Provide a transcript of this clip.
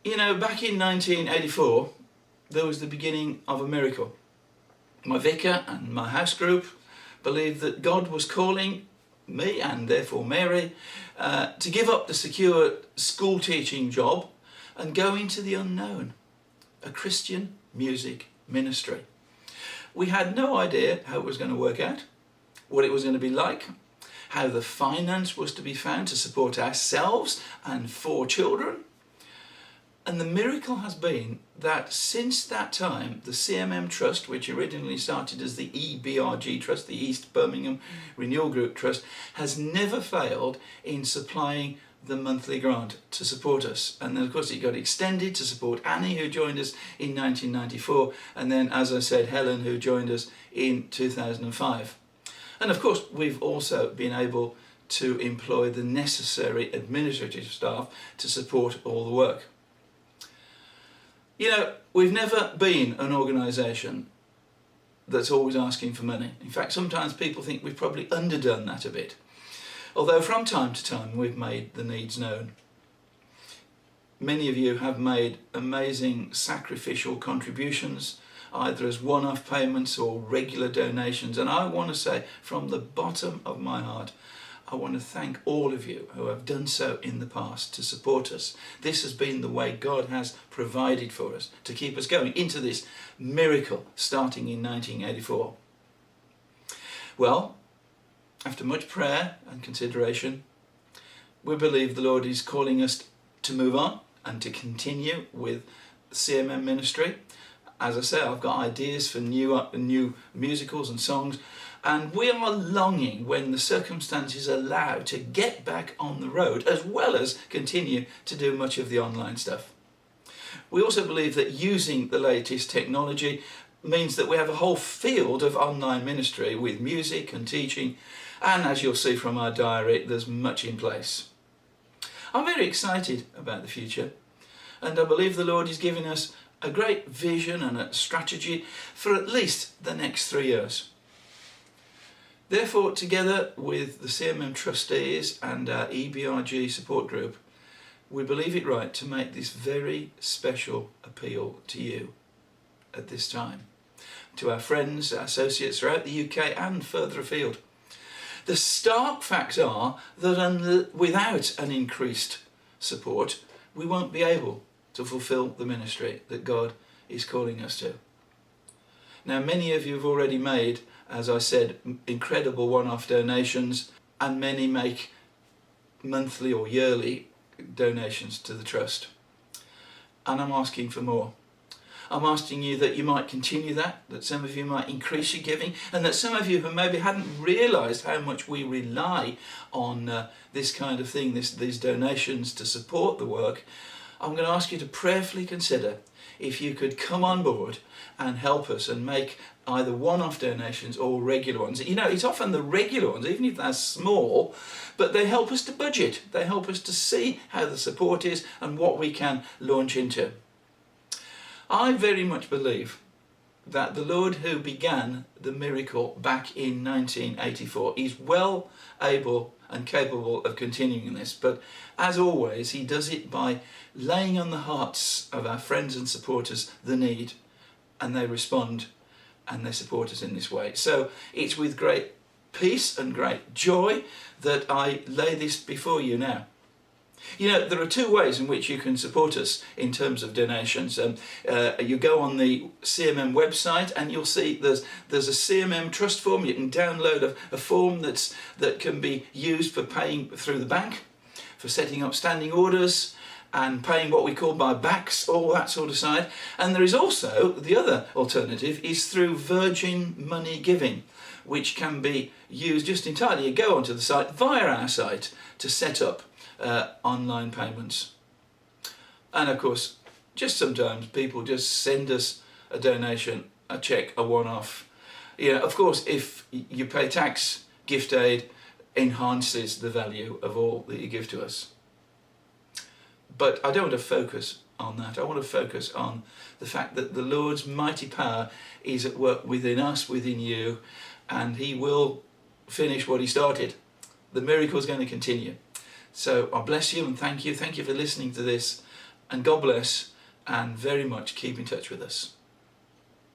You know, back in 1984, there was the beginning of a miracle. My vicar and my house group believed that God was calling me, and therefore Mary, to give up the secure school teaching job and go into the unknown, a Christian music ministry. We had no idea how it was going to work out, what it was going to be like, how the finance was to be found to support ourselves and 4 children. And the miracle has been that since that time, the CMM Trust, which originally started as the EBRG Trust, the East Birmingham Renewal Group Trust, has never failed in supplying the monthly grant to support us. And then of course it got extended to support Annie, who joined us in 1994, and then, as I said, Helen, who joined us in 2005. And of course we've also been able to employ the necessary administrative staff to support all the work. You know, we've never been an organisation that's always asking for money. In fact, sometimes people think we've probably underdone that a bit. Although from time to time we've made the needs known. Many of you have made amazing sacrificial contributions, either as one-off payments or regular donations. And I want to say, from the bottom of my heart, I want to thank all of you who have done so in the past to support us. This has been the way God has provided for us to keep us going into this miracle starting in 1984. Well, after much prayer and consideration, we believe the Lord is calling us to move on and to continue with CMM ministry. As I say, I've got ideas for new musicals and songs, and we are longing, when the circumstances allow, to get back on the road, as well as continue to do much of the online stuff. We also believe that using the latest technology means that we have a whole field of online ministry with music and teaching, and as you'll see from our diary, there's much in place. I'm very excited about the future, and I believe the Lord is giving us a great vision and a strategy for at least the next 3 years. Therefore, together with the CMM trustees and our EBRG support group, we believe it right to make this very special appeal to you at this time, to our friends, our associates throughout the UK and further afield. The stark facts are that without an increased support, we won't be able to fulfill the ministry that God is calling us to. Now, many of you have already made, as I said, incredible one-off donations, and many make monthly or yearly donations to the Trust. And I'm asking for more. I'm asking you that you might continue that some of you might increase your giving, and that some of you who maybe hadn't realised how much we rely on this kind of thing, these donations to support the work, I'm going to ask you to prayerfully consider if you could come on board and help us and make either one-off donations or regular ones. You know, it's often the regular ones, even if they're small, but they help us to budget. They help us to see how the support is and what we can launch into. I very much believe that the Lord who began the miracle back in 1984 is well able and capable of continuing this, but as always he does it by laying on the hearts of our friends and supporters the need, and they respond and they support us in this way. So it's with great peace and great joy that I lay this before you now. You know, there are 2 ways in which you can support us in terms of donations. You go on the CMM website and you'll see there's a CMM trust form. You can download a form that can be used for paying through the bank, for setting up standing orders and paying what we call by backs, all that sort of side. And there is also the other alternative is through Virgin Money Giving, which can be used just entirely. You go onto the site via our site to set up online payments. And of course, just sometimes people just send us a donation, a cheque, a one-off. You know, of course, if you pay tax, gift aid enhances the value of all that you give to us. But I don't want to focus on that. I want to focus on the fact that the Lord's mighty power is at work within us, within you, and he will finish what he started. The miracle is going to continue. So I bless you and thank you. Thank you for listening to this. and God bless, and very much keep in touch with us.